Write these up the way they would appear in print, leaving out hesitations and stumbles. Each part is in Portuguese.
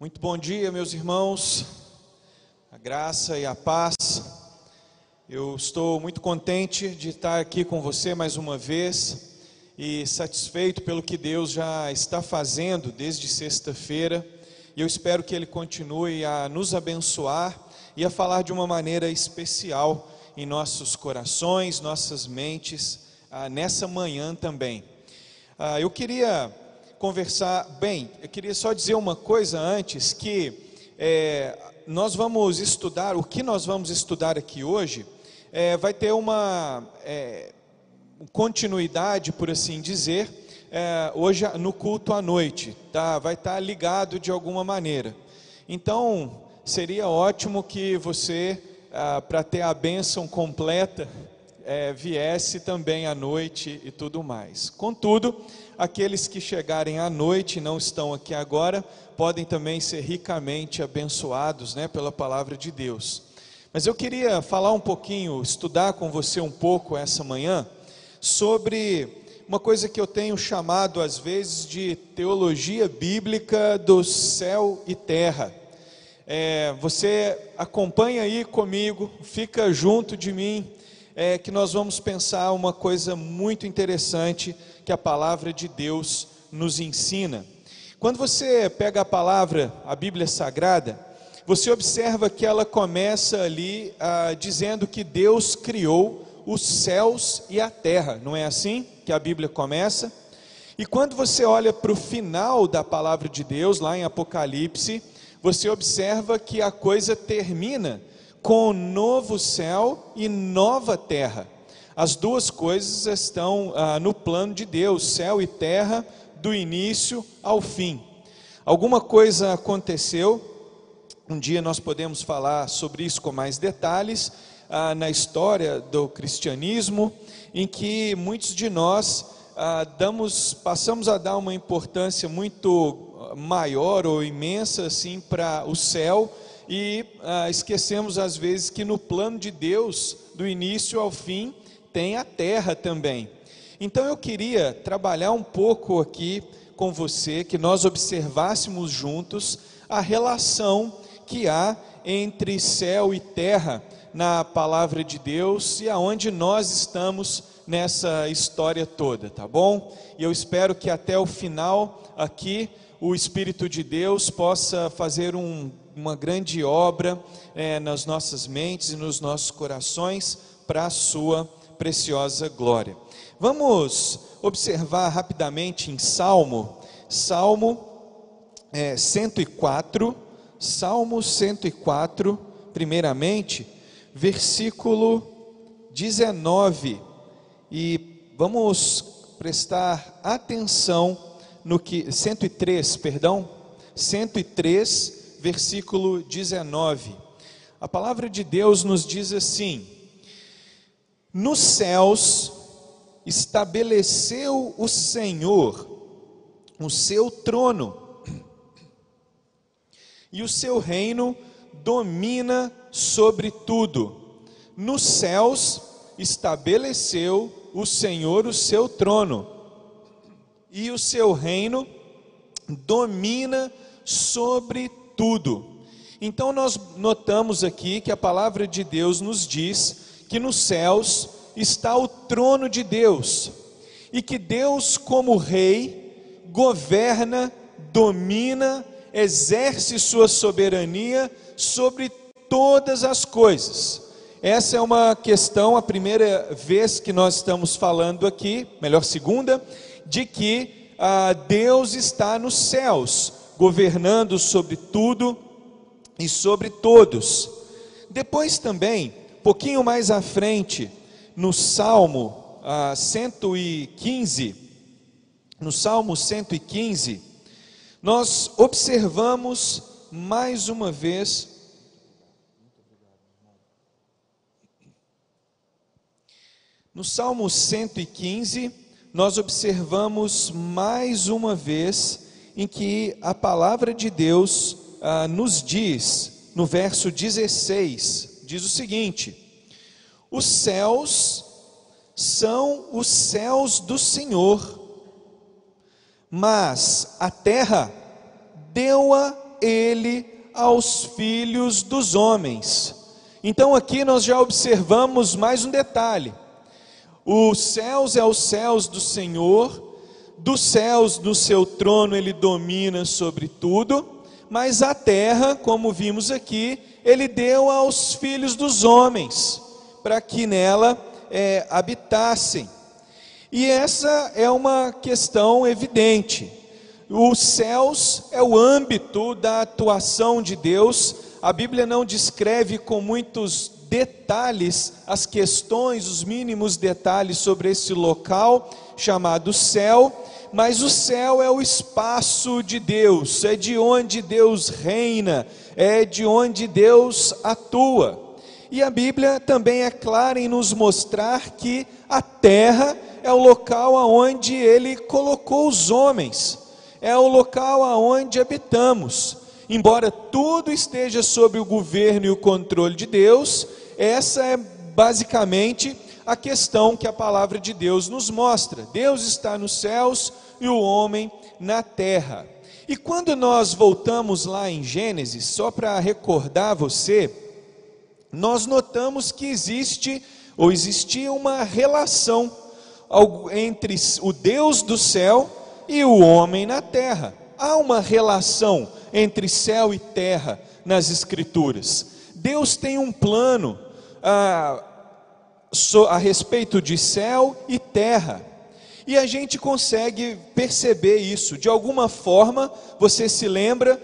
Muito bom dia, meus irmãos, a graça e a paz. Eu estou muito contente de estar aqui com você mais uma vez e satisfeito pelo que Deus já está fazendo desde sexta-feira. E eu espero que Ele continue a nos abençoar e a falar de uma maneira especial em nossos corações, nossas mentes, nessa manhã também. Eu queria só dizer uma coisa antes, que nós vamos estudar, o que nós vamos estudar aqui hoje, vai ter uma continuidade, por assim dizer, hoje no culto à noite, tá? Vai estar ligado de alguma maneira. Então, seria ótimo que você, para ter a bênção completa, viesse também à noite e tudo mais. Contudo, aqueles que chegarem à noite e não estão aqui agora, podem também ser ricamente abençoados, pela palavra de Deus. Mas eu queria falar um pouquinho, estudar com você um pouco essa manhã, sobre uma coisa que eu tenho chamado às vezes de teologia bíblica do céu e terra. Você acompanha aí comigo, fica junto de mim, que nós vamos pensar uma coisa muito interessante que a palavra de Deus nos ensina. Quando você pega a palavra, a Bíblia Sagrada, você observa que ela começa ali dizendo que Deus criou os céus e a terra, não é assim que a Bíblia começa? E quando você olha para o final da palavra de Deus, lá em Apocalipse, você observa que a coisa termina com novo céu e nova terra. As duas coisas estão no plano de Deus, céu e terra, do início ao fim. Alguma coisa aconteceu, um dia nós podemos falar sobre isso com mais detalhes, na história do cristianismo, em que muitos de nós passamos a dar uma importância muito maior ou imensa assim para o céu, e esquecemos às vezes que no plano de Deus, do início ao fim, tem a terra também. Então eu queria trabalhar um pouco aqui com você, que nós observássemos juntos a relação que há entre céu e terra na palavra de Deus e aonde nós estamos nessa história toda, tá bom? E eu espero que até o final aqui o Espírito de Deus possa fazer uma grande obra nas nossas mentes e nos nossos corações para a sua preciosa glória. Vamos observar rapidamente em Salmo 104, primeiramente, versículo 19, e vamos prestar atenção no que, 103, versículo 19, a palavra de Deus nos diz assim: nos céus estabeleceu o Senhor o seu trono, e o seu reino domina sobre tudo. Nos céus estabeleceu o Senhor o seu trono, e o seu reino domina sobre tudo. Então nós notamos aqui que a palavra de Deus nos diz que nos céus está o trono de Deus, e que Deus, como rei, governa, domina, exerce sua soberania sobre todas as coisas. Essa é uma questão, a primeira vez que nós estamos falando aqui, segunda, de que Deus está nos céus, governando sobre tudo e sobre todos. Depois também, pouquinho mais à frente, no Salmo 115, nós observamos mais uma vez no Salmo 115, nós observamos mais uma vez em que a palavra de Deus nos diz, no verso 16, diz o seguinte: os céus são os céus do Senhor, mas a terra deu-a ele aos filhos dos homens. Então aqui nós já observamos mais um detalhe. Os céus é os céus do Senhor, dos céus no seu trono ele domina sobre tudo, mas a terra, como vimos aqui, ele deu aos filhos dos homens, para que nela habitassem. E essa é uma questão evidente. Os céus é o âmbito da atuação de Deus. A Bíblia não descreve com muitos detalhes as questões, os mínimos detalhes sobre esse local chamado céu, mas o céu é o espaço de Deus, é de onde Deus reina, é de onde Deus atua. E a Bíblia também é clara em nos mostrar que a terra é o local aonde Ele colocou os homens, é o local aonde habitamos. Embora tudo esteja sob o governo e o controle de Deus, essa é basicamente a questão que a palavra de Deus nos mostra. Deus está nos céus e o homem na terra. E quando nós voltamos lá em Gênesis, só para recordar você, nós notamos que existia uma relação entre o Deus do céu e o homem na terra. Há uma relação entre céu e terra nas Escrituras. Deus tem um plano a respeito de céu e terra. E a gente consegue perceber isso. De alguma forma, você se lembra,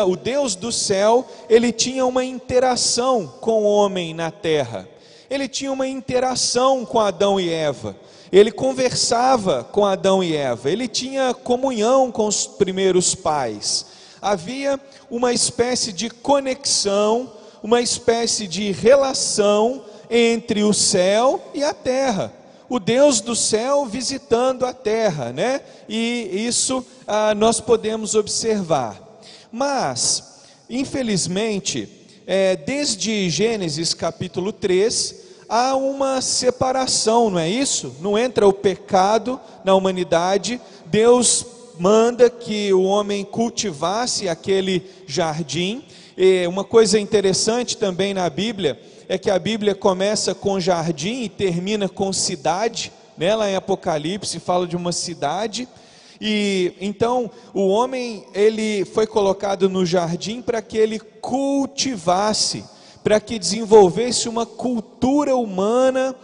o Deus do céu, ele tinha uma interação com o homem na terra. Ele tinha uma interação com Adão e Eva. Ele conversava com Adão e Eva. Ele tinha comunhão com os primeiros pais. Havia uma espécie de conexão, uma espécie de relação entre o céu e a terra. O Deus do céu visitando a terra, né? E isso nós podemos observar. Mas, infelizmente, desde Gênesis capítulo 3, há uma separação, não é isso? Não entra o pecado na humanidade. Deus manda que o homem cultivasse aquele jardim. E uma coisa interessante também na Bíblia é que a Bíblia começa com jardim e termina com cidade, né? Lá em Apocalipse fala de uma cidade. E então o homem, ele foi colocado no jardim para que ele cultivasse, para que desenvolvesse uma cultura humana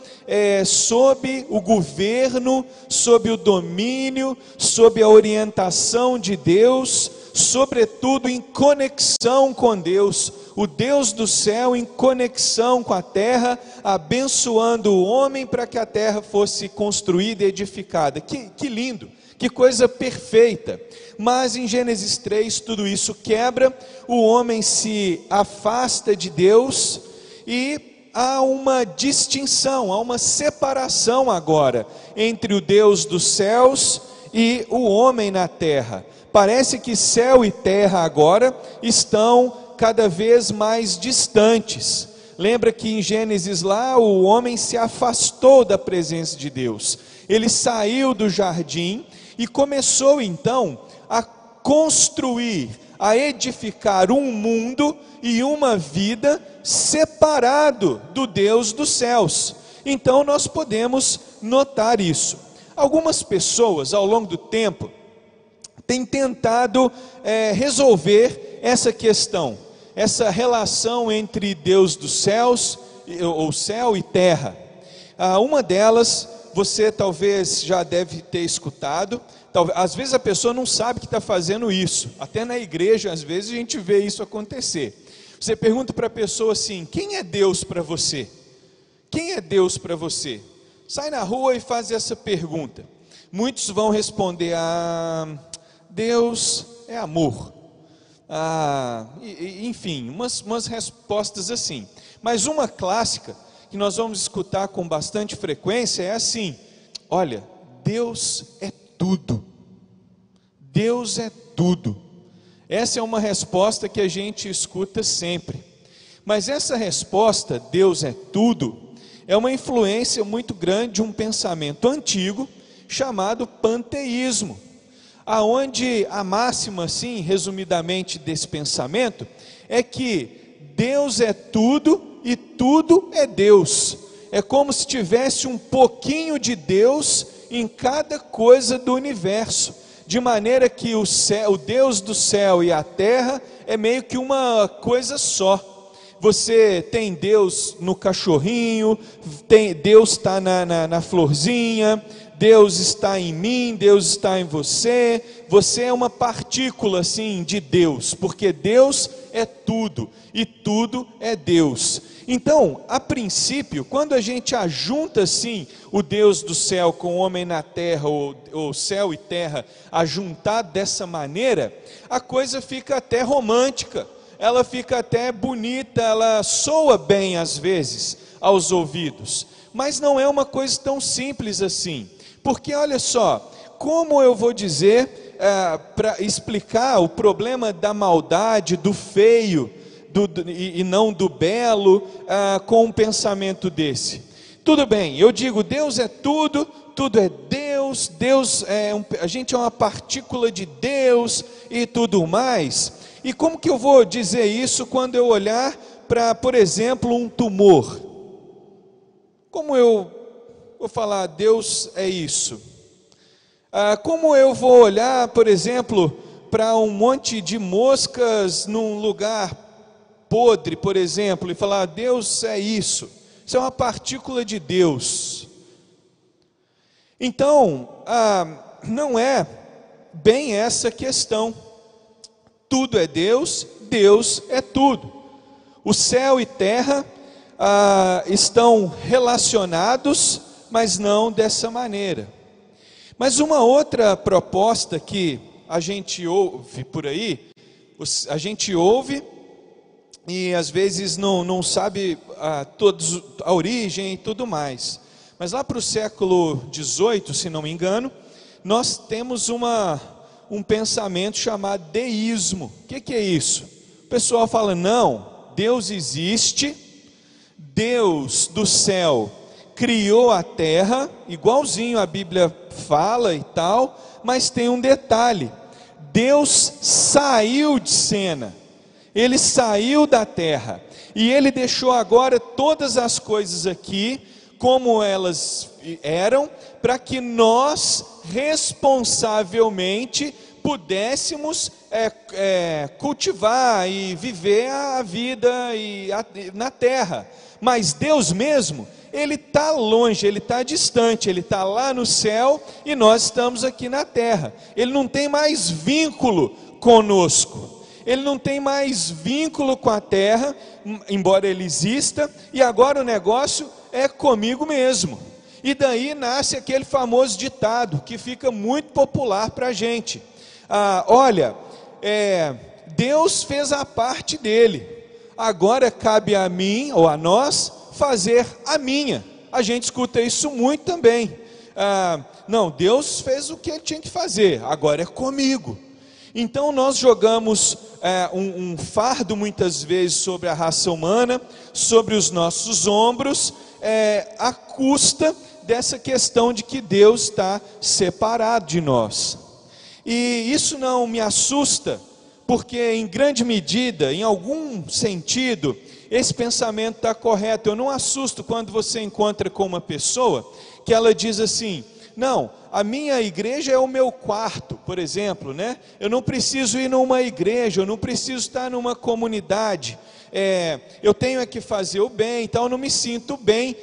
sob o governo, sob o domínio, sob a orientação de Deus, sobretudo em conexão com Deus, o Deus do céu em conexão com a terra, abençoando o homem para que a terra fosse construída e edificada. Que lindo, que coisa perfeita. Mas em Gênesis 3 tudo isso quebra, o homem se afasta de Deus e há uma distinção, há uma separação agora entre o Deus dos céus e o homem na terra. Parece que céu e terra agora estão cada vez mais distantes. Lembra que em Gênesis lá o homem se afastou da presença de Deus. Ele saiu do jardim e começou então a construir, a edificar um mundo e uma vida separado do Deus dos céus. Então nós podemos notar isso. Algumas pessoas ao longo do tempo têm tentado resolver essa questão, essa relação entre Deus dos céus, ou céu e terra. Uma delas, você talvez já deve ter escutado, às vezes a pessoa não sabe que está fazendo isso, até na igreja às vezes a gente vê isso acontecer. Você pergunta para a pessoa assim: quem é Deus para você? Quem é Deus para você? Sai na rua e faz essa pergunta. Muitos vão responder: Deus é amor. Enfim, umas respostas assim. Mas uma clássica que nós vamos escutar com bastante frequência é assim: olha, Deus é tudo. Deus é tudo. Essa é uma resposta que a gente escuta sempre. Mas essa resposta, Deus é tudo, é uma influência muito grande de um pensamento antigo chamado panteísmo. aonde a máxima, assim, resumidamente desse pensamento, é que Deus é tudo e tudo é Deus. É como se tivesse um pouquinho de Deus em cada coisa do universo, de maneira que o Deus do céu e a terra é meio que uma coisa só. Você tem Deus no cachorrinho, Deus está na florzinha, Deus está em mim, Deus está em você. Você é uma partícula assim de Deus, porque Deus é tudo e tudo é Deus. Então, a princípio, quando a gente ajunta assim o Deus do céu com o homem na terra, ou céu e terra, ajuntar dessa maneira, a coisa fica até romântica, ela fica até bonita, ela soa bem às vezes aos ouvidos, mas não é uma coisa tão simples assim, porque olha só, como eu vou dizer, para explicar o problema da maldade, do feio, e não do belo, com um pensamento desse? Tudo bem, eu digo, Deus é tudo, tudo é Deus, a gente é uma partícula de Deus e tudo mais. E como que eu vou dizer isso quando eu olhar para, por exemplo, um tumor? Como eu vou falar, Deus é isso? Como eu vou olhar, por exemplo, para um monte de moscas num lugar podre, por exemplo, e falar, Deus é isso? Isso é uma partícula de Deus. Então, não é bem essa questão. Tudo é Deus, Deus é tudo. O céu e terra estão relacionados, mas não dessa maneira. Mas uma outra proposta que a gente ouve por aí, a gente ouve e às vezes não sabe a origem e tudo mais. Mas lá para o século XVIII, se não me engano, nós temos um pensamento chamado deísmo. O que é isso? O pessoal fala, não, Deus existe, Deus do céu criou a terra, igualzinho a Bíblia fala e tal, mas tem um detalhe, Deus saiu de cena, Ele saiu da terra, e Ele deixou agora todas as coisas aqui, como elas eram, para que nós responsavelmente pudéssemos cultivar e viver a vida na terra. Mas Deus mesmo, Ele está longe, Ele está distante, Ele está lá no céu e nós estamos aqui na terra. Ele não tem mais vínculo conosco, Ele não tem mais vínculo com a terra, embora Ele exista, e agora o negócio é comigo mesmo. E daí nasce aquele famoso ditado, que fica muito popular para a gente. Olha, Deus fez a parte dele, agora cabe a mim, ou a nós, fazer a minha. A gente escuta isso muito também. Não, Deus fez o que Ele tinha que fazer, agora é comigo. Então nós jogamos um fardo muitas vezes sobre a raça humana, sobre os nossos ombros, à custa dessa questão de que Deus está separado de nós. E isso não me assusta, porque em grande medida, em algum sentido, esse pensamento está correto. Eu não assusto quando você encontra com uma pessoa que ela diz assim, não, a minha igreja é o meu quarto, por exemplo, né? Eu não preciso ir numa igreja, eu não preciso estar numa comunidade, eu tenho que fazer o bem, então eu não me sinto bem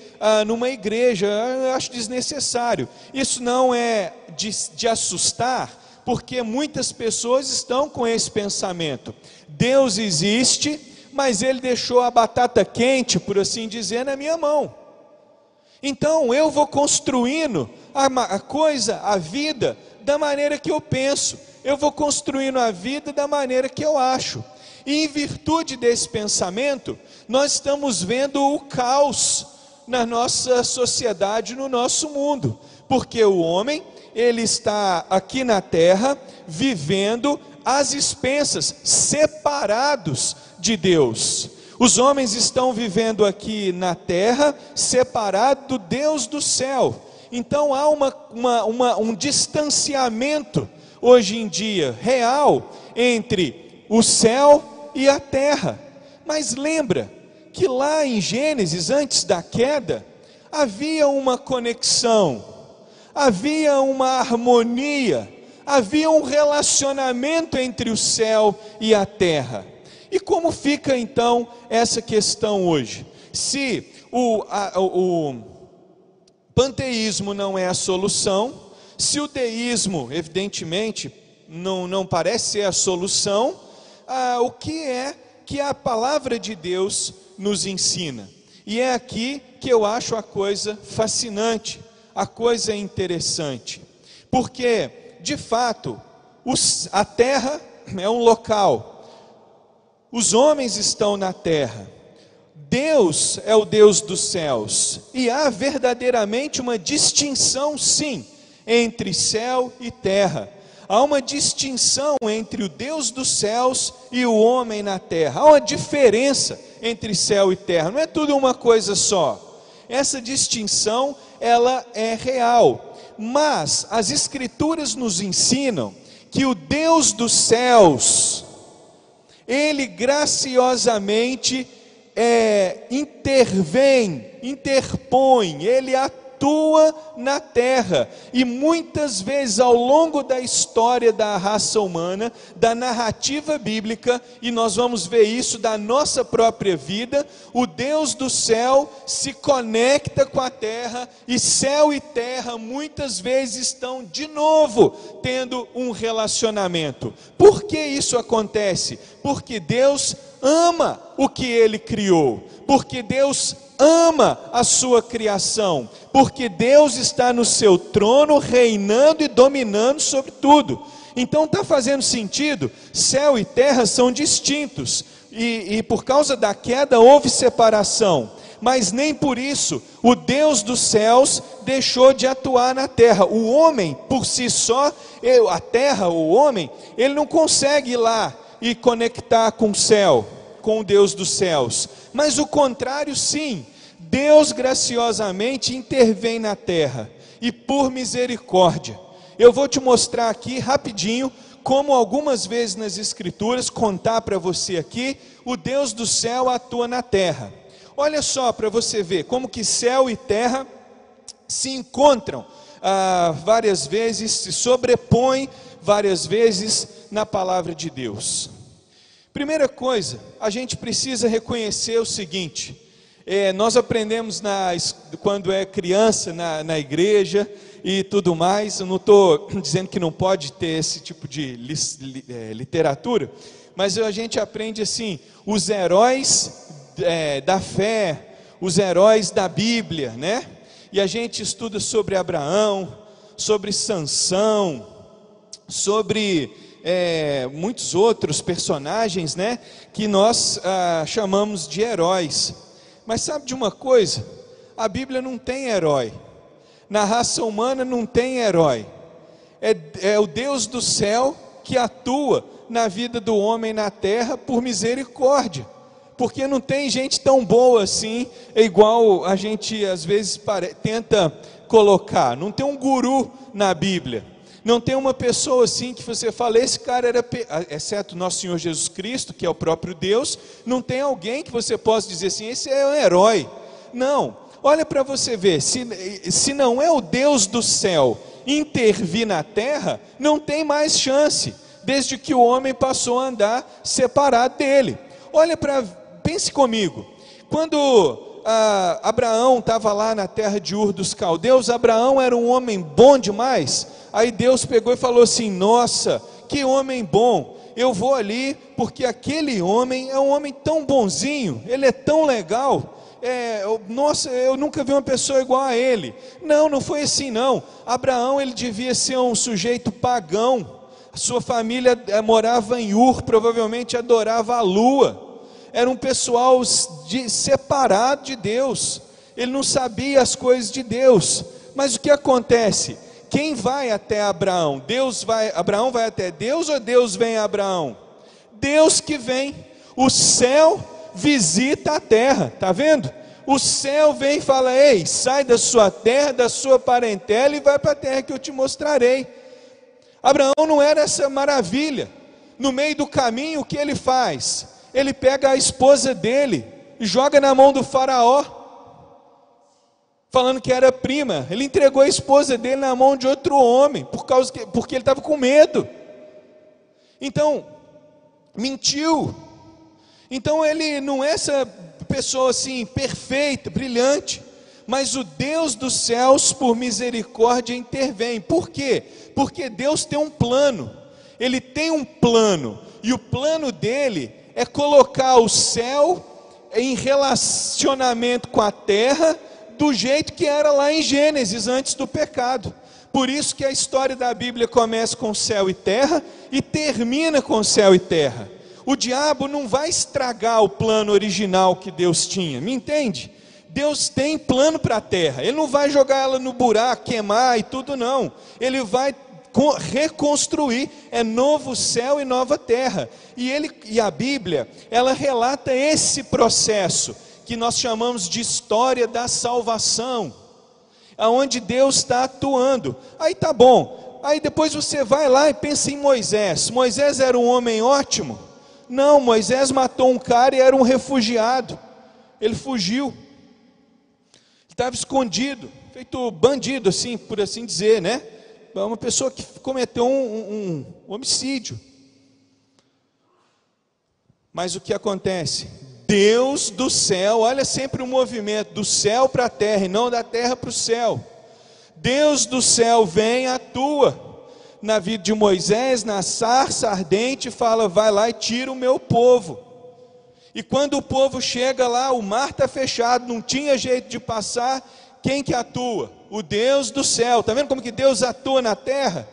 numa igreja, eu acho desnecessário. Isso não é de assustar, porque muitas pessoas estão com esse pensamento. Deus existe, mas Ele deixou a batata quente, por assim dizer, na minha mão. Então eu vou construindo a vida da maneira que eu penso, eu vou construindo a vida da maneira que eu acho. E em virtude desse pensamento, nós estamos vendo o caos na nossa sociedade, no nosso mundo, porque o homem, ele está aqui na terra, vivendo às expensas, separados de Deus. Os homens estão vivendo aqui na terra, separados do Deus do céu. Então há um distanciamento, hoje em dia, real, entre o céu e a terra. Mas lembra que lá em Gênesis, antes da queda, havia uma conexão, havia uma harmonia, havia um relacionamento entre o céu e a terra. E como fica então essa questão hoje? Se o panteísmo não é a solução, se o deísmo, evidentemente, não parece ser a solução, o que é que a palavra de Deus nos ensina? E é aqui que eu acho a coisa fascinante, a coisa interessante, porque, de fato, a terra é um local, os homens estão na terra, Deus é o Deus dos céus, e há verdadeiramente uma distinção, sim, entre céu e terra. Há uma distinção entre o Deus dos céus e o homem na terra. Há uma diferença entre céu e terra. Não é tudo uma coisa só. Essa distinção, ela é real. Mas as Escrituras nos ensinam que o Deus dos céus, Ele graciosamente interpõe, Ele atua na terra, e muitas vezes ao longo da história da raça humana, da narrativa bíblica, e nós vamos ver isso da nossa própria vida, o Deus do céu se conecta com a terra, e céu e terra muitas vezes estão de novo tendo um relacionamento. Por que isso acontece? Porque Deus ama o que Ele criou, porque Deus ama a sua criação, porque Deus está no seu trono, reinando e dominando sobre tudo. Então está fazendo sentido, céu e terra são distintos, e por causa da queda houve separação, mas nem por isso o Deus dos céus deixou de atuar na terra. O homem por si só, a terra, o homem, ele não consegue ir lá e conectar com o céu, com o Deus dos céus, mas o contrário sim, Deus graciosamente intervém na terra, e por misericórdia, eu vou te mostrar aqui rapidinho, como algumas vezes nas Escrituras, contar para você aqui, o Deus do céu atua na terra. Olha só para você ver, como que céu e terra se encontram várias vezes, se sobrepõem várias vezes na palavra de Deus. Primeira coisa, a gente precisa reconhecer o seguinte, nós aprendemos quando é criança na igreja e tudo mais, eu não estou dizendo que não pode ter esse tipo de literatura, mas a gente aprende assim, os heróis da fé, os heróis da Bíblia, né? E a gente estuda sobre Abraão, sobre Sansão, sobre muitos outros personagens, né, que nós chamamos de heróis. Mas sabe de uma coisa? A Bíblia não tem herói, na raça humana não tem herói, é o Deus do céu que atua na vida do homem na terra por misericórdia, porque não tem gente tão boa assim, igual a gente às vezes tenta colocar. Não tem um guru na Bíblia, não tem uma pessoa assim que você fala, esse cara era, exceto nosso Senhor Jesus Cristo, que é o próprio Deus, não tem alguém que você possa dizer assim, esse é um herói. Não, olha para você ver, se não é o Deus do céu intervir na terra, não tem mais chance, desde que o homem passou a andar separado dele. Pense comigo, quando Abraão estava lá na terra de Ur dos Caldeus, Abraão era um homem bom demais, aí Deus pegou e falou assim, nossa, que homem bom, eu vou ali, porque aquele homem é um homem tão bonzinho, ele é tão legal, nossa, eu nunca vi uma pessoa igual a ele. Não foi assim não, Abraão ele devia ser um sujeito pagão, a sua família morava em Ur, provavelmente adorava a lua, era um pessoal separado de Deus, ele não sabia as coisas de Deus, mas o que acontece? Quem vai até Abraão? Abraão vai até Deus ou Deus vem a Abraão? Deus que vem, o céu visita a terra, está vendo? O céu vem e fala, ei, sai da sua terra, da sua parentela e vai para a terra que eu te mostrarei. Abraão não era essa maravilha. No meio do caminho, o que ele faz? Ele pega a esposa dele e joga na mão do faraó, falando que era prima. Ele entregou a esposa dele na mão de outro homem, porque ele estava com medo. Então, mentiu. Então ele não é essa pessoa assim, perfeita, brilhante, mas o Deus dos céus, por misericórdia, intervém. Por quê? Porque Deus tem um plano. Ele tem um plano, e o plano dele é colocar o céu em relacionamento com a terra, do jeito que era lá em Gênesis, antes do pecado. Por isso que a história da Bíblia começa com céu e terra, e termina com céu e terra. O diabo não vai estragar o plano original que Deus tinha, me entende? Deus tem plano para a terra, Ele não vai jogar ela no buraco, queimar e tudo não. Ele vai reconstruir, é novo céu e nova terra. E a Bíblia, ela relata esse processo, que nós chamamos de história da salvação, aonde Deus está atuando. Aí tá bom, aí depois você vai lá e pensa em Moisés. Moisés era um homem ótimo? Não, Moisés matou um cara e era um refugiado. Ele fugiu, estava escondido, feito bandido, assim, por assim dizer, né? Uma pessoa que cometeu um homicídio. Mas o que acontece? Deus do céu, olha sempre o movimento do céu para a terra e não da terra para o céu. Deus do céu vem, atua na vida de Moisés, na sarça ardente, fala: vai lá e tira o meu povo. E quando o povo chega lá, o mar está fechado, não tinha jeito de passar. Quem que atua? O Deus do céu. Está vendo como que Deus atua na terra?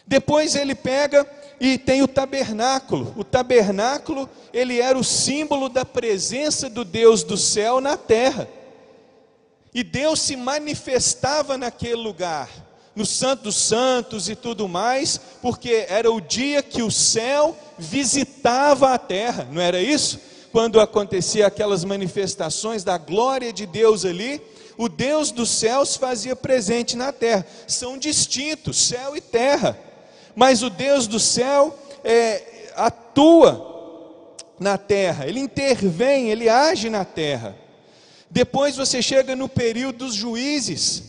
Depois ele pega e tem o tabernáculo. O tabernáculo, ele era o símbolo da presença do Deus do céu na terra. E Deus se manifestava naquele lugar, no Santo dos Santos e tudo mais, porque era o dia que o céu visitava a terra, não era isso? Quando acontecia aquelas manifestações da glória de Deus ali, o Deus dos céus fazia presente na terra. São distintos, céu e terra, mas o Deus do céu atua na terra, Ele intervém, Ele age na terra. Depois você chega no período dos juízes,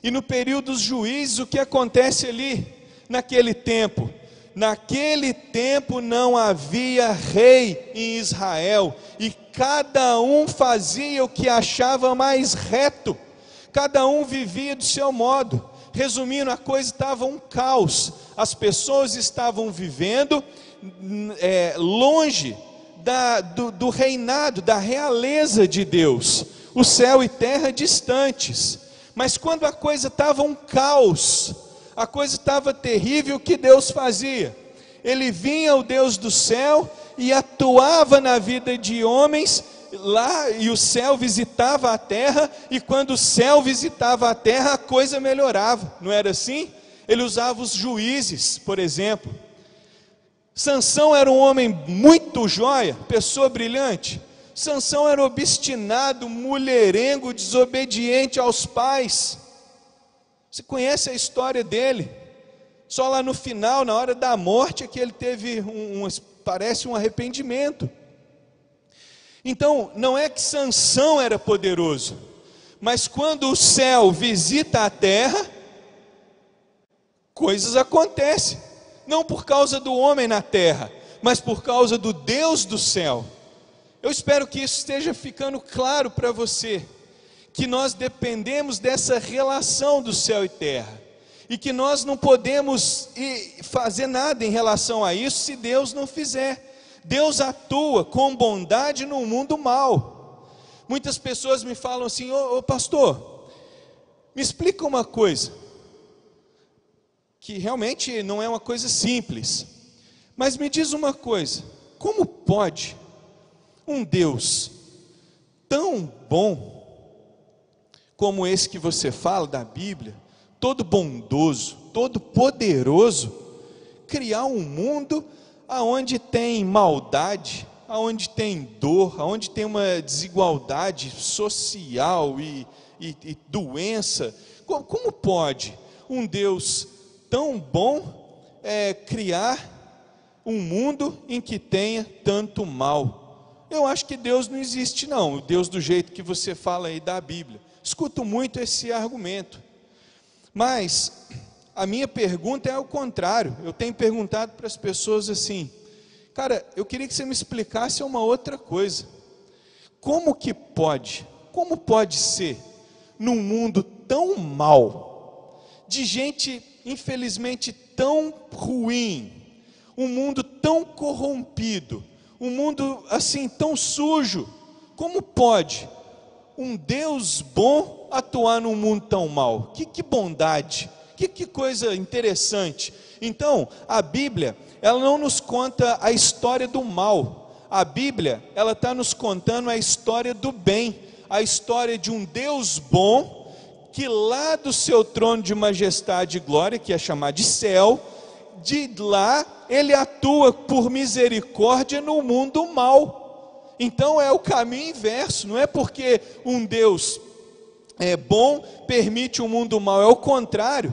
e no período dos juízes, o que acontece ali, naquele tempo? Naquele tempo não havia rei em Israel, e cada um fazia o que achava mais reto, cada um vivia do seu modo. Resumindo, a coisa estava um caos, as pessoas estavam vivendo longe do reinado, da realeza de Deus, o céu e terra distantes. Mas quando a coisa estava um caos, a coisa estava terrível, o que Deus fazia? Ele vinha, o Deus do céu, e atuava na vida de homens lá, e o céu visitava a terra, e quando o céu visitava a terra, a coisa melhorava, não era assim? Ele usava os juízes, por exemplo. Sansão era um homem muito joia, pessoa brilhante. Sansão era obstinado, mulherengo, desobediente aos pais. Você conhece a história dele? Só lá no final, na hora da morte, é que ele teve parece um arrependimento. Então, não é que Sansão era poderoso, mas quando o céu visita a terra, coisas acontecem. Não por causa do homem na terra, mas por causa do Deus do céu. Eu espero que isso esteja ficando claro para você, que nós dependemos dessa relação do céu e terra, e que nós não podemos fazer nada em relação a isso se Deus não fizer. Deus atua com bondade no mundo mal. Muitas pessoas me falam assim: ô pastor, me explica uma coisa, que realmente não é uma coisa simples, mas me diz uma coisa: como pode um Deus tão bom como esse que você fala da Bíblia, todo bondoso, todo poderoso, criar um mundo aonde tem maldade, aonde tem dor, aonde tem uma desigualdade social e doença? Como pode um Deus tão bom criar um mundo em que tenha tanto mal. Eu acho que Deus não existe não, o Deus do jeito que você fala aí da Bíblia. Escuto muito esse argumento, mas a minha pergunta é ao contrário. Eu tenho perguntado para as pessoas assim: cara, eu queria que você me explicasse uma outra coisa. Como pode ser num mundo tão mau, de gente infelizmente tão ruim, um mundo tão corrompido, um mundo assim tão sujo, como pode um Deus bom atuar num mundo tão mau? Que bondade, que coisa interessante. Então, a Bíblia, ela não nos conta a história do mal. A Bíblia, ela está nos contando a história do bem, a história de um Deus bom, que lá do seu trono de majestade e glória, que é chamado de céu, de lá ele atua por misericórdia no mundo mau. Então é o caminho inverso, não é porque um Deus bom permite um mundo mau, é o contrário.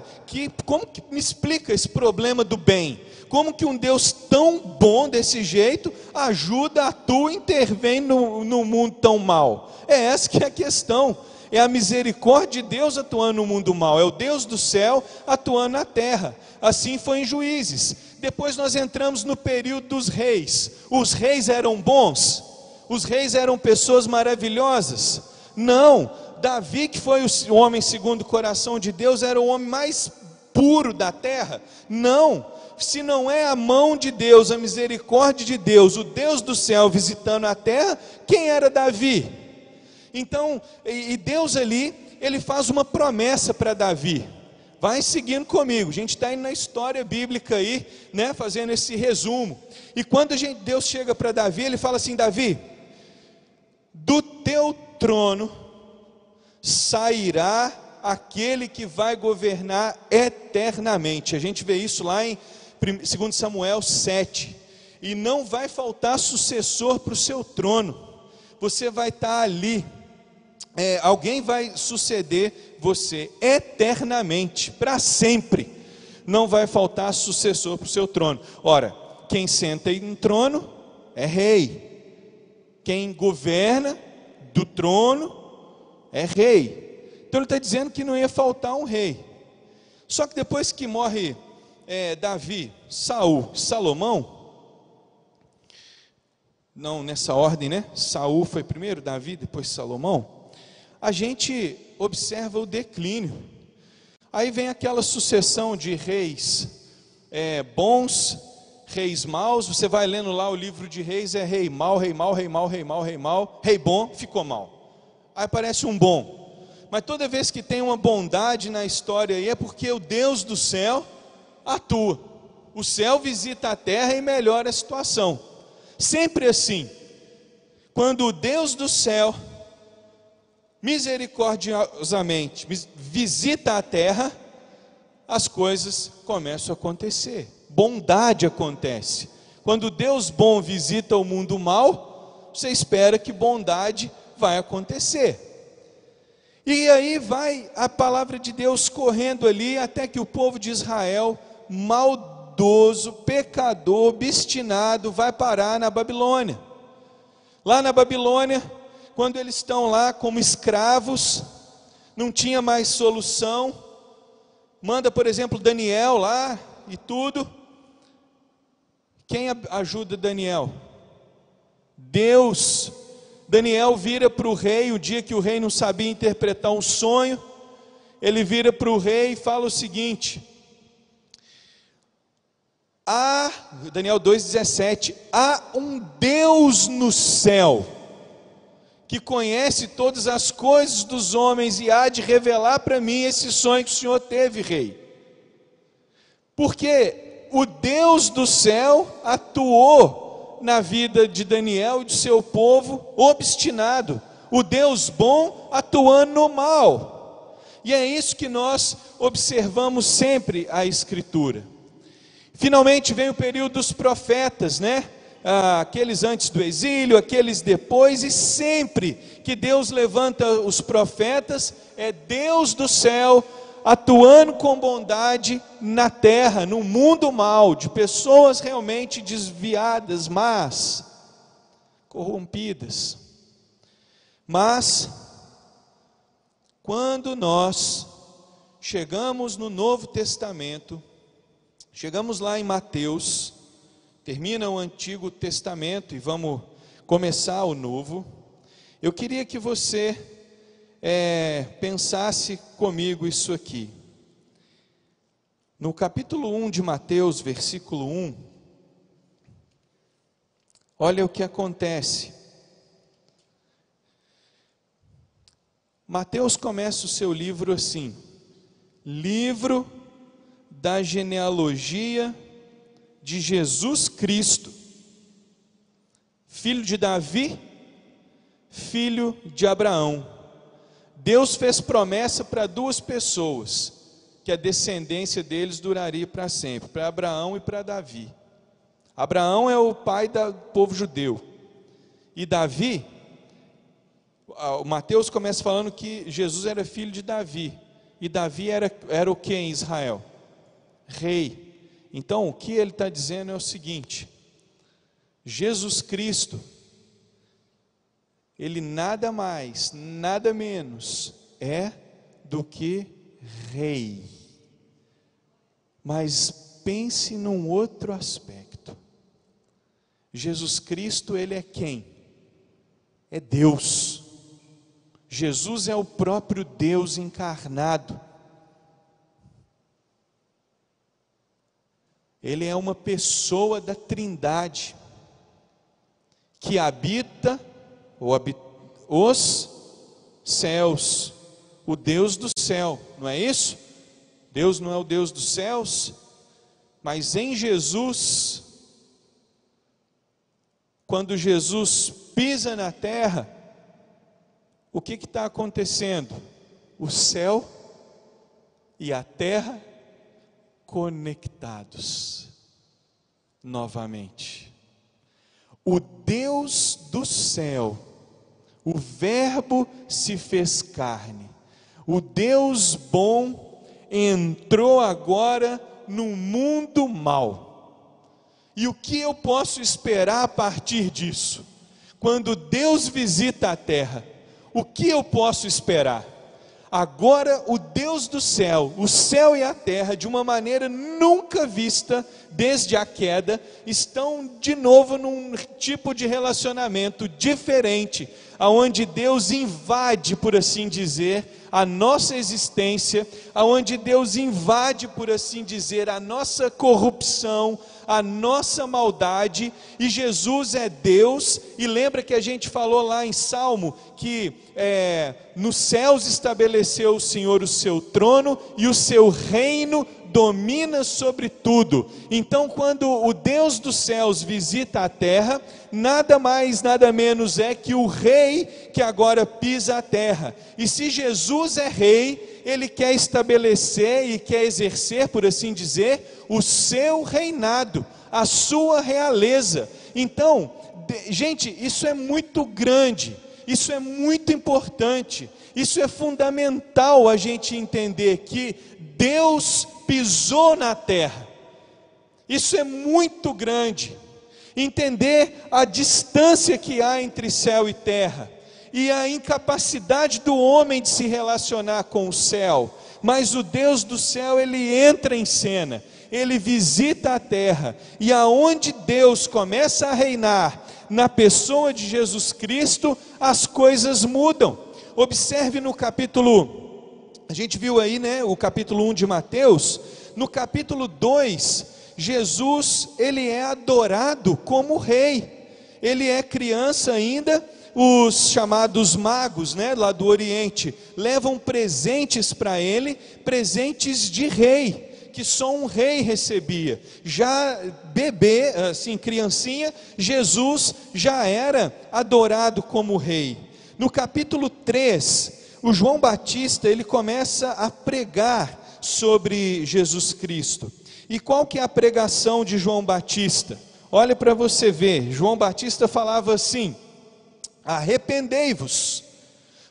Como que me explica esse problema do bem? Como que um Deus tão bom desse jeito ajuda, atua, intervém no mundo tão mau? É essa que é a questão. É a misericórdia de Deus atuando no mundo mau, é o Deus do céu atuando na terra. Assim foi em Juízes. Depois nós entramos no período dos reis. Os reis eram bons? Os reis eram pessoas maravilhosas? Não. Davi, que foi o homem segundo o coração de Deus, era o homem mais puro da terra? Não. Se não é a mão de Deus, a misericórdia de Deus, o Deus do céu visitando a terra, quem era Davi? Então, e Deus ali, ele faz uma promessa para Davi. Vai seguindo comigo, a gente está indo na história bíblica aí, né, fazendo esse resumo. E quando Deus chega para Davi, ele fala assim: Davi, do teu trono sairá aquele que vai governar eternamente. A gente vê isso lá em 2 Samuel 7. E não vai faltar sucessor para o seu trono. Você vai estar ali. Alguém vai suceder você eternamente, para sempre. Não vai faltar sucessor para o seu trono. Ora, quem senta em trono é rei. Quem governa do trono é rei. Então ele está dizendo que não ia faltar um rei. Só que depois que morre Davi, Saul, Salomão, não nessa ordem, né? Saul foi primeiro, Davi, depois Salomão. A gente observa o declínio. Aí vem aquela sucessão de reis bons, reis maus. Você vai lendo lá o livro de reis, é rei mau, rei mau, rei mau, rei mau, rei mau. Rei bom, ficou mal. Aí aparece um bom. Mas toda vez que tem uma bondade na história aí, é porque o Deus do céu atua. O céu visita a terra e melhora a situação. Sempre assim. Quando o Deus do céu misericordiosamente visita a terra, as coisas começam a acontecer. Bondade acontece. Quando Deus bom visita o mundo mal, você espera que bondade vai acontecer. E aí vai a palavra de Deus correndo ali, até que o povo de Israel, maldoso, pecador, obstinado, vai parar na Babilônia. Lá na Babilônia, quando eles estão lá como escravos, não tinha mais solução, manda, por exemplo, Daniel lá e tudo. Quem ajuda Daniel? Deus. Daniel vira para o rei, o dia que o rei não sabia interpretar um sonho, ele vira para o rei e fala o seguinte: Daniel 2,17, há um Deus no céu, que conhece todas as coisas dos homens e há de revelar para mim esse sonho que o Senhor teve, rei. Porque o Deus do céu atuou na vida de Daniel e do seu povo obstinado. O Deus bom atuando no mal. E é isso que nós observamos sempre a Escritura. Finalmente vem o período dos profetas, né? Aqueles antes do exílio, aqueles depois, e sempre que Deus levanta os profetas, é Deus do céu atuando com bondade na terra, no mundo mal, de pessoas realmente desviadas, mas corrompidas. Mas quando nós chegamos no Novo Testamento, chegamos lá em Mateus, termina o Antigo Testamento e vamos começar o Novo. Eu queria que você pensasse comigo isso aqui. No capítulo 1 de Mateus, versículo 1, olha o que acontece. Mateus começa o seu livro assim: livro da genealogia de Jesus Cristo, filho de Davi, filho de Abraão. Deus fez promessa para duas pessoas, que a descendência deles duraria para sempre, para Abraão e para Davi. Abraão é o pai do povo judeu, e Davi, o Mateus começa falando que Jesus era filho de Davi, e Davi era o que em Israel? Rei. Então o que ele está dizendo é o seguinte: Jesus Cristo, ele nada mais, nada menos é do que rei. Mas pense num outro aspecto. Jesus Cristo, ele é quem? É Deus. Jesus é o próprio Deus encarnado. Ele é uma pessoa da Trindade, que habita os céus, o Deus do céu, não é isso? Deus não é o Deus dos céus, mas em Jesus, quando Jesus pisa na terra, o que está acontecendo? O céu e a terra conectados novamente. O Deus do céu, o Verbo se fez carne, o Deus bom entrou agora no mundo mal. E o que eu posso esperar a partir disso? Quando Deus visita a terra, o que eu posso esperar? Agora o Deus do céu, o céu e a terra, de uma maneira nunca vista desde a queda, estão de novo num tipo de relacionamento diferente, aonde Deus invade, por assim dizer, a nossa existência, aonde Deus invade, por assim dizer, a nossa corrupção, a nossa maldade, e Jesus é Deus. E lembra que a gente falou lá em Salmo, que nos céus estabeleceu o Senhor o seu trono, e o seu reino domina sobre tudo. Então quando o Deus dos céus visita a terra, nada mais, nada menos é que o rei que agora pisa a terra. E se Jesus é rei, ele quer estabelecer e quer exercer, por assim dizer, o seu reinado, a sua realeza. Então, gente, isso é muito grande, isso é muito importante, isso é fundamental a gente entender que Deus pisou na terra. Isso é muito grande. Entender a distância que há entre céu e terra, e a incapacidade do homem de se relacionar com o céu. Mas o Deus do céu, ele entra em cena, ele visita a terra, e aonde Deus começa a reinar, na pessoa de Jesus Cristo, as coisas mudam. Observe no capítulo, a gente viu aí, né, o capítulo 1 de Mateus. No capítulo 2, Jesus, ele é adorado como rei. Ele é criança ainda. Os chamados magos, né, lá do Oriente, levam presentes para ele, presentes de rei, que só um rei recebia. Já bebê, assim, criancinha, Jesus já era adorado como rei. No capítulo 3, o João Batista, ele começa a pregar sobre Jesus Cristo. E qual que é a pregação de João Batista? Olha para você ver, João Batista falava assim: arrependei-vos,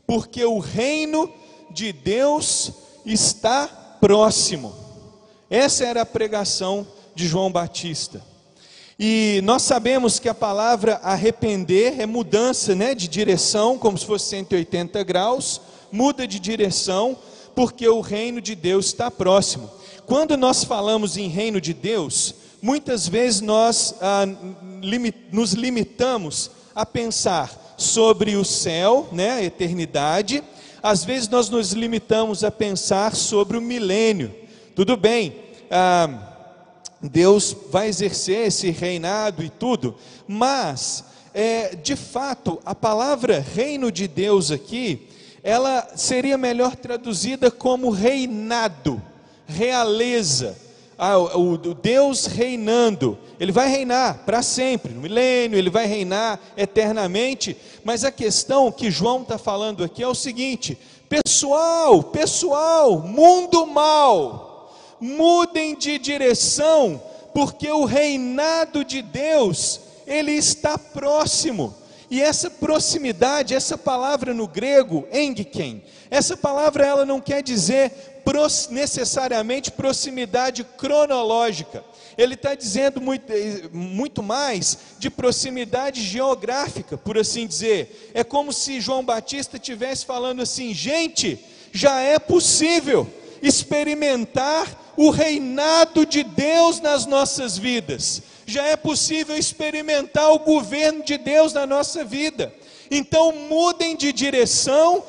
porque o reino de Deus está próximo. Essa era a pregação de João Batista. E nós sabemos que a palavra arrepender é mudança, né, de direção, como se fosse 180 graus, muda de direção, porque o reino de Deus está próximo. Quando nós falamos em reino de Deus, muitas vezes nós nos limitamos a pensar sobre o céu, né, a eternidade. Às vezes nós nos limitamos a pensar sobre o milênio. Tudo bem, Deus vai exercer esse reinado e tudo, mas de fato a palavra reino de Deus aqui, ela seria melhor traduzida como reinado, realeza. O Deus reinando, Ele vai reinar para sempre, no milênio, Ele vai reinar eternamente. Mas a questão que João está falando aqui é o seguinte: pessoal, mundo mal, mudem de direção, porque o reinado de Deus, Ele está próximo. E essa proximidade, essa palavra no grego, engiken, essa palavra ela não quer dizer necessariamente proximidade cronológica. Ele está dizendo muito mais de proximidade geográfica, por assim dizer. É como se João Batista estivesse falando assim: gente, já é possível experimentar o reinado de Deus nas nossas vidas. Já é possível experimentar o governo de Deus na nossa vida. Então mudem de direção,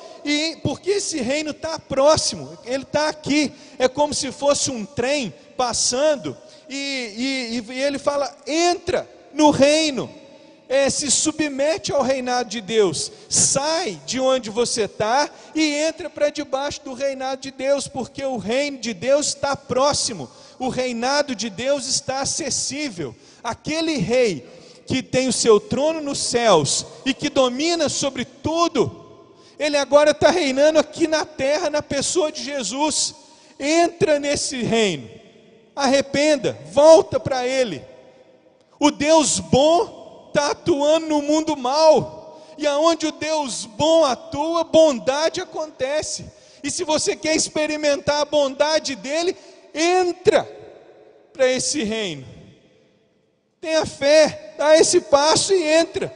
porque esse reino está próximo, ele está aqui. É como se fosse um trem passando, e ele fala: entra no reino, se submete ao reinado de Deus, sai de onde você está e entra para debaixo do reinado de Deus, porque o reino de Deus está próximo, o reinado de Deus está acessível. Aquele rei que tem o seu trono nos céus e que domina sobre tudo, Ele agora está reinando aqui na terra, na pessoa de Jesus. Entra nesse reino, arrependa, volta para Ele. O Deus bom está atuando no mundo mal, e aonde o Deus bom atua, bondade acontece. E se você quer experimentar a bondade dEle, entra para esse reino. Tenha fé, dá esse passo e entra.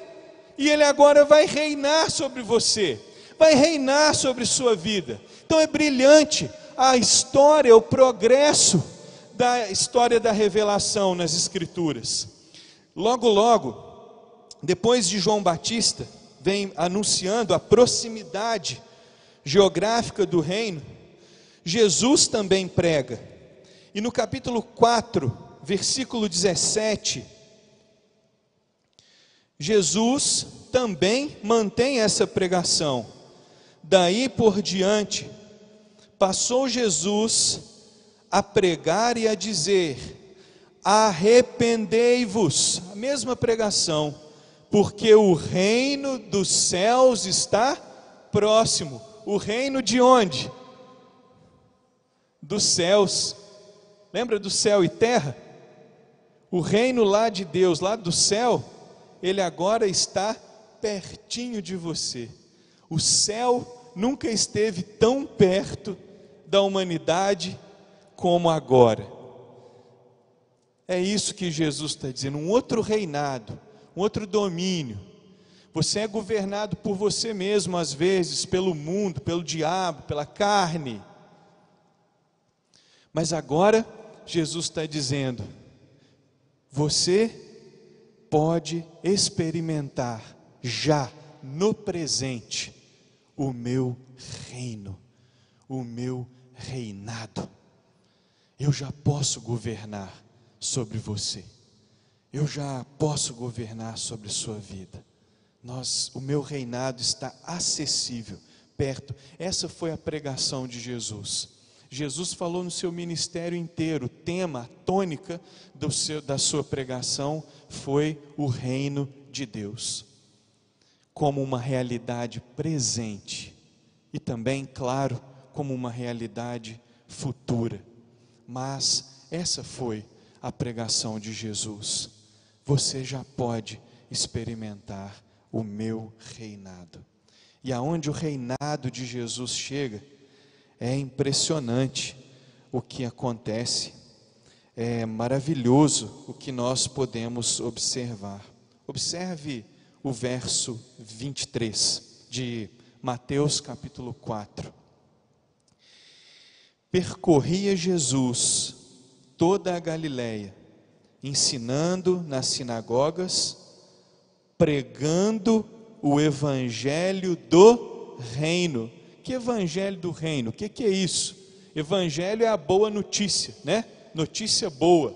E Ele agora vai reinar sobre você, vai reinar sobre sua vida. Então é brilhante a história, o progresso da história da revelação nas Escrituras. Logo, depois de João Batista, vem anunciando a proximidade geográfica do reino, Jesus também prega. E no capítulo 4, versículo 17, Jesus também mantém essa pregação. Daí por diante, passou Jesus a pregar e a dizer: arrependei-vos, a mesma pregação, porque o reino dos céus está próximo. O reino de onde? Dos céus. Lembra do céu e terra? O reino lá de Deus, lá do céu, ele agora está pertinho de você. O céu nunca esteve tão perto da humanidade como agora. É isso que Jesus está dizendo, um outro reinado, um outro domínio. Você é governado por você mesmo, às vezes, pelo mundo, pelo diabo, pela carne. Mas agora, Jesus está dizendo: você pode experimentar já no presente o meu reino, o meu reinado. Eu já posso governar sobre você, eu já posso governar sobre sua vida. O meu reinado está acessível, perto. Essa foi a pregação de Jesus. Jesus falou no seu ministério inteiro, o tema, a tônica da sua pregação foi o reino de Deus, como uma realidade presente e também, claro, como uma realidade futura. Mas essa foi a pregação de Jesus. Você já pode experimentar o meu reinado. E aonde o reinado de Jesus chega, é impressionante. o que acontece. É maravilhoso o que nós podemos observar. Observe o verso 23 de Mateus capítulo 4. Percorria Jesus toda a Galileia, ensinando nas sinagogas, pregando o evangelho do reino. Que evangelho do reino? O que é isso? Evangelho é a boa notícia, né? Notícia boa.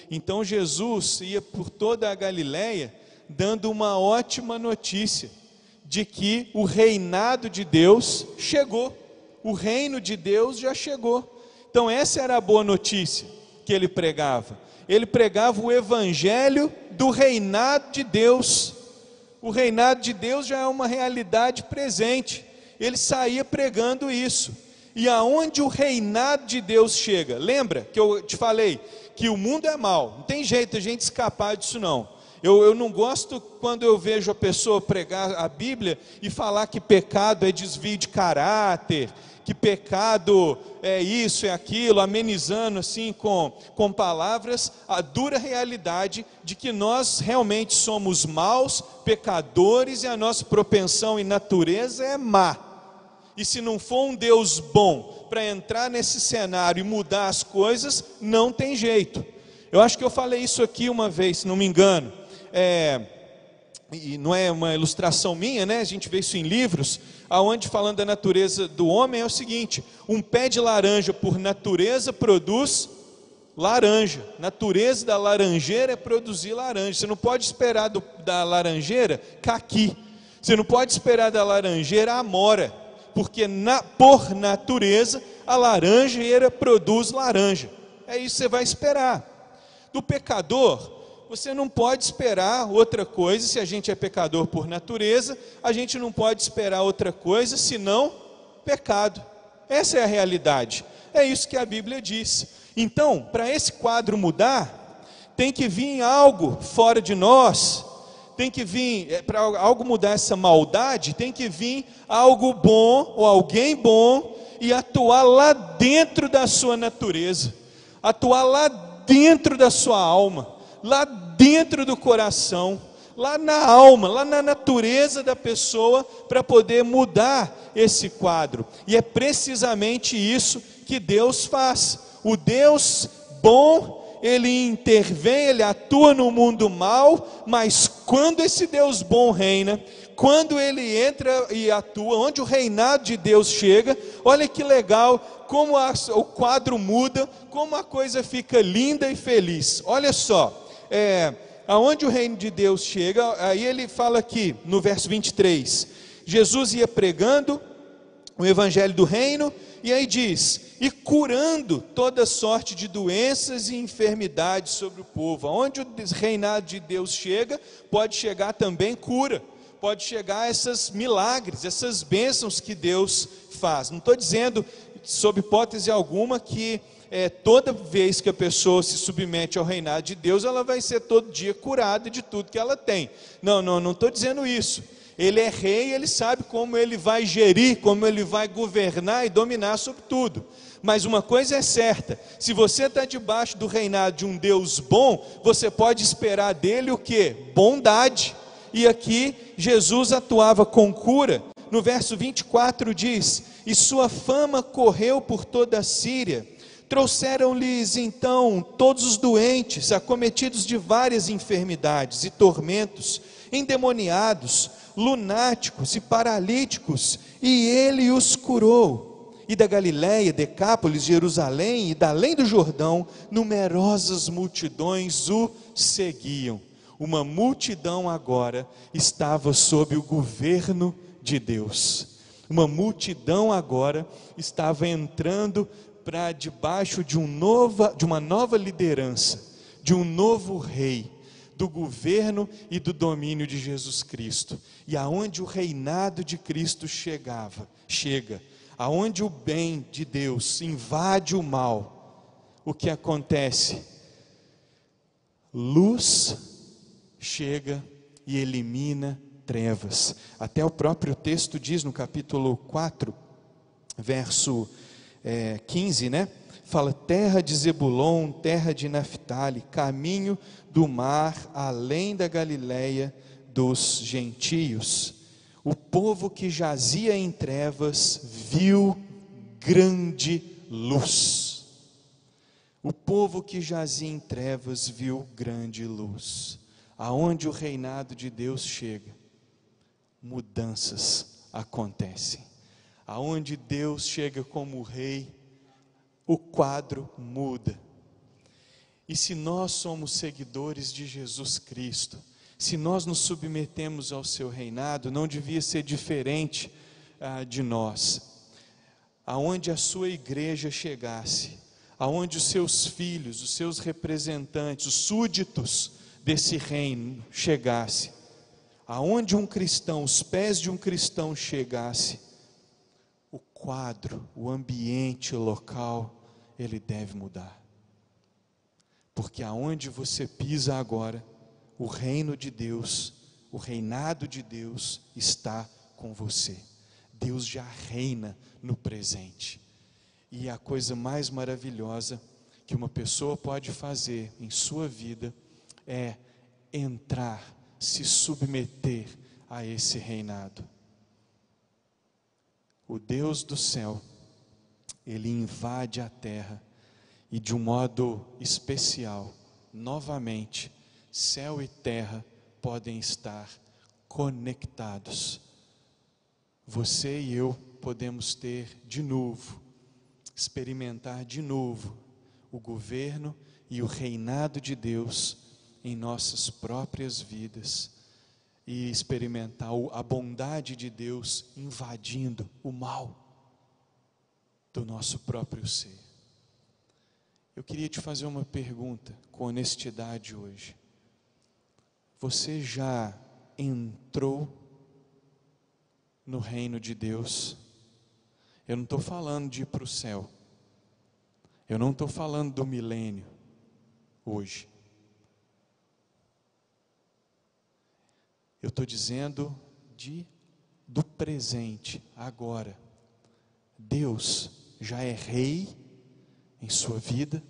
Então Jesus ia por toda a Galileia dando uma ótima notícia de que o reinado de Deus chegou. O reino de Deus já chegou. Então essa era a boa notícia que ele pregava. Ele pregava o evangelho do reinado de Deus. O reinado de Deus já é uma realidade presente. Ele saía pregando isso. E aonde o reinado de Deus chega? Lembra que eu te falei que o mundo é mau, não tem jeito a gente escapar disso não. Eu não gosto quando eu vejo a pessoa pregar a Bíblia e falar que pecado é desvio de caráter, que pecado é isso, é aquilo, amenizando assim com palavras a dura realidade de que nós realmente somos maus, pecadores, e a nossa propensão e natureza é má. E se não for um Deus bom para entrar nesse cenário e mudar as coisas, não tem jeito. Eu acho que eu falei isso aqui uma vez, se não me engano. E não é uma ilustração minha, né? A gente vê isso em livros, aonde falando da natureza do homem é o seguinte: um pé de laranja por natureza produz laranja. Natureza da laranjeira é produzir laranja. Você não pode esperar da laranjeira caqui. Você não pode esperar da laranjeira amora, porque por natureza a laranjeira produz laranja. É isso que você vai esperar. Do pecador, você não pode esperar outra coisa. Se a gente é pecador por natureza, a gente não pode esperar outra coisa senão pecado. Essa é a realidade. É isso que a Bíblia diz. Então, para esse quadro mudar, tem que vir algo fora de nós. Tem que vir, para algo mudar essa maldade, tem que vir algo bom ou alguém bom e atuar lá dentro da sua natureza, atuar lá dentro da sua alma, lá dentro do coração, lá na alma, lá na natureza da pessoa, para poder mudar esse quadro. E é precisamente isso que Deus faz. O Deus bom, Ele intervém, Ele atua no mundo mal, mas quando esse Deus bom reina, quando Ele entra e atua, onde o reinado de Deus chega, olha que legal, como o quadro muda, como a coisa fica linda e feliz. Olha só, aonde o reino de Deus chega, aí ele fala aqui, no verso 23, Jesus ia pregando o evangelho do reino, e aí diz, e curando toda sorte de doenças e enfermidades sobre o povo. Onde o reinado de Deus chega, pode chegar também cura, pode chegar esses milagres, essas bênçãos que Deus faz. Não estou dizendo, sob hipótese alguma, que toda vez que a pessoa se submete ao reinado de Deus, ela vai ser todo dia curada de tudo que ela tem. Não estou dizendo isso. Ele é rei, ele sabe como ele vai gerir, como ele vai governar e dominar sobre tudo. Mas uma coisa é certa, se você está debaixo do reinado de um Deus bom, você pode esperar dele o quê? Bondade. E aqui Jesus atuava com cura. No verso 24 diz, e sua fama correu por toda a Síria. Trouxeram-lhes então todos os doentes, acometidos de várias enfermidades e tormentos, endemoniados, lunáticos e paralíticos, e ele os curou. E da Galiléia, Decápolis, Jerusalém e da além do Jordão, numerosas multidões o seguiam. Uma multidão agora estava sob o governo de Deus. Uma multidão agora estava entrando para debaixo de uma nova liderança, de um novo rei, do governo e do domínio de Jesus Cristo. E aonde o reinado de Cristo chega, aonde o bem de Deus invade o mal, o que acontece? Luz chega e elimina trevas. Até o próprio texto diz no capítulo 4, verso 15, né? fala terra de Zebulon, terra de Naftali, caminho do mar, além da Galileia dos gentios. O povo que jazia em trevas viu grande luz. O povo que jazia em trevas viu grande luz. Aonde o reinado de Deus chega, mudanças acontecem. Aonde Deus chega como rei, o quadro muda. E se nós somos seguidores de Jesus Cristo, se nós nos submetemos ao seu reinado, não devia ser diferente de nós. Aonde a sua igreja chegasse, aonde os seus filhos, os seus representantes, os súditos desse reino chegasse, aonde um cristão, os pés de um cristão chegasse, o quadro, o ambiente local, ele deve mudar. Porque aonde você pisa agora, o reino de Deus, o reinado de Deus está com você. Deus já reina no presente. E a coisa mais maravilhosa que uma pessoa pode fazer em sua vida é entrar, se submeter a esse reinado. O Deus do céu, Ele invade a terra e de um modo especial, novamente, céu e terra podem estar conectados. Você e eu podemos ter de novo, experimentar de novo o governo e o reinado de Deus em nossas próprias vidas e experimentar a bondade de Deus invadindo o mal do nosso próprio ser. Eu queria te fazer uma pergunta com honestidade hoje. Você já entrou no reino de Deus? Eu não estou falando de ir para o céu. Eu não estou falando do milênio hoje. Eu estou dizendo do presente, agora. Deus já é rei em sua vida.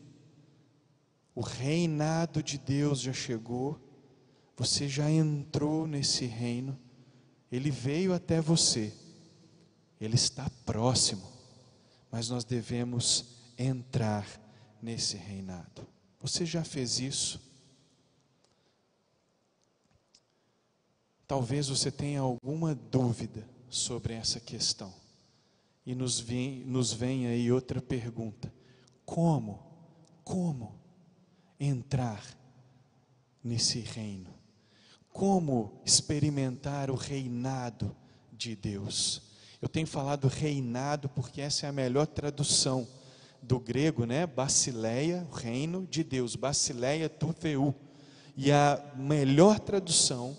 O reinado de Deus já chegou. Você já entrou nesse reino. Ele veio até você. Ele está próximo. Mas nós devemos entrar nesse reinado. Você já fez isso? Talvez você tenha alguma dúvida sobre essa questão. E nos vem aí outra pergunta. Como entrar nesse reino? Como experimentar o reinado de Deus? Eu tenho falado reinado porque essa é a melhor tradução do grego, né? Basileia, reino de Deus. Basileia tou theou. E a melhor tradução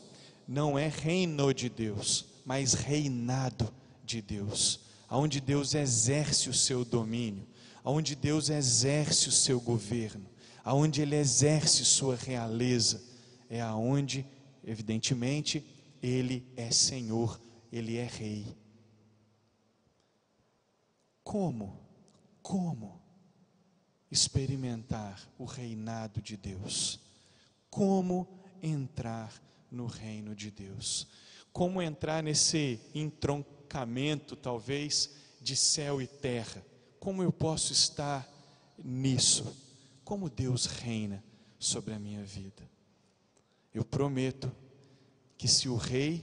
não é reino de Deus, mas reinado de Deus, aonde Deus exerce o seu domínio, aonde Deus exerce o seu governo, aonde Ele exerce sua realeza, é aonde, evidentemente, Ele é Senhor, Ele é Rei. Como experimentar o reinado de Deus? Como entrar no reino de Deus? Como entrar nesse entroncamento, talvez, de céu e terra? Como eu posso estar nisso? Como Deus reina sobre a minha vida? Eu prometo que se o Rei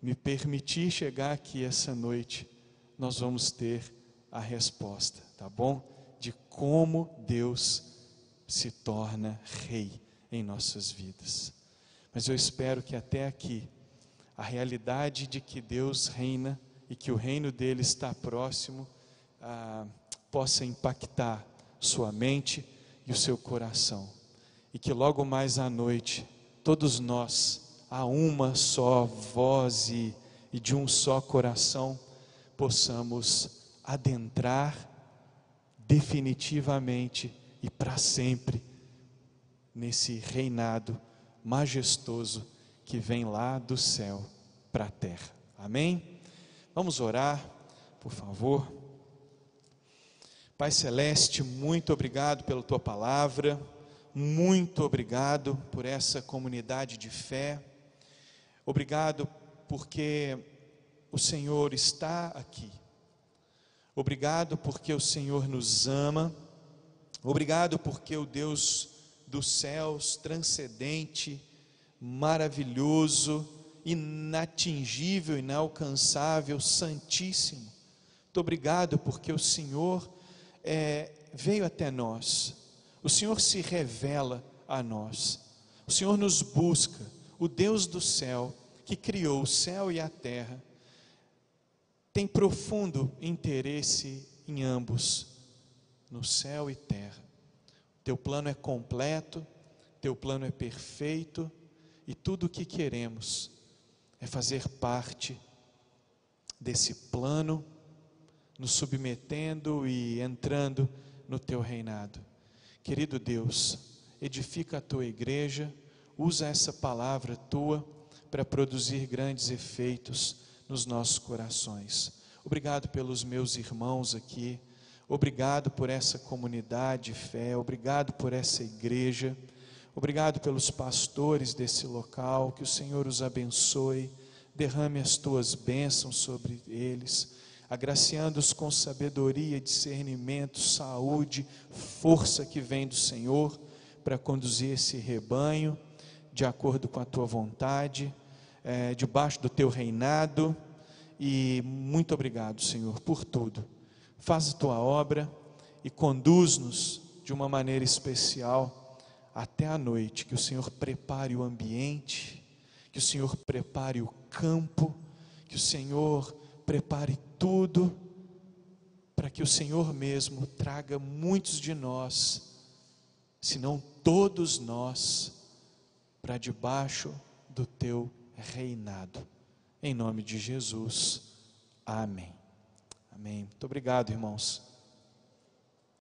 me permitir chegar aqui essa noite, nós vamos ter a resposta, tá bom? De como Deus se torna Rei em nossas vidas. Mas eu espero que até aqui, a realidade de que Deus reina e que o reino dele está próximo, possa impactar sua mente e o seu coração. E que logo mais à noite, todos nós, a uma só voz e de um só coração, possamos adentrar definitivamente e para sempre nesse reinado majestoso que vem lá do céu para a terra. Amém? Vamos orar, por favor. Pai Celeste, muito obrigado pela Tua palavra, muito obrigado por essa comunidade de fé, obrigado porque o Senhor está aqui, obrigado porque o Senhor nos ama, obrigado porque o Deus dos céus, transcendente, maravilhoso, inatingível, inalcançável, santíssimo, muito obrigado porque o Senhor veio até nós, o Senhor se revela a nós, o Senhor nos busca, o Deus do céu, que criou o céu e a terra, tem profundo interesse em ambos, no céu e terra. Teu plano é completo, teu plano é perfeito, e tudo o que queremos é fazer parte desse plano, nos submetendo e entrando no teu reinado. Querido Deus, edifica a tua igreja, usa essa palavra tua para produzir grandes efeitos nos nossos corações. Obrigado pelos meus irmãos aqui, obrigado por essa comunidade de fé, obrigado por essa igreja, obrigado pelos pastores desse local, que o Senhor os abençoe, derrame as tuas bênçãos sobre eles, agraciando-os com sabedoria, discernimento, saúde, força que vem do Senhor, para conduzir esse rebanho, de acordo com a tua vontade, debaixo do teu reinado, e muito obrigado, Senhor, por tudo. Faz a tua obra e conduz-nos de uma maneira especial até a noite, que o Senhor prepare o ambiente, que o Senhor prepare o campo, que o Senhor prepare tudo, para que o Senhor mesmo traga muitos de nós, se não todos nós, para debaixo do teu reinado, em nome de Jesus, amém. Amém. Muito obrigado, irmãos.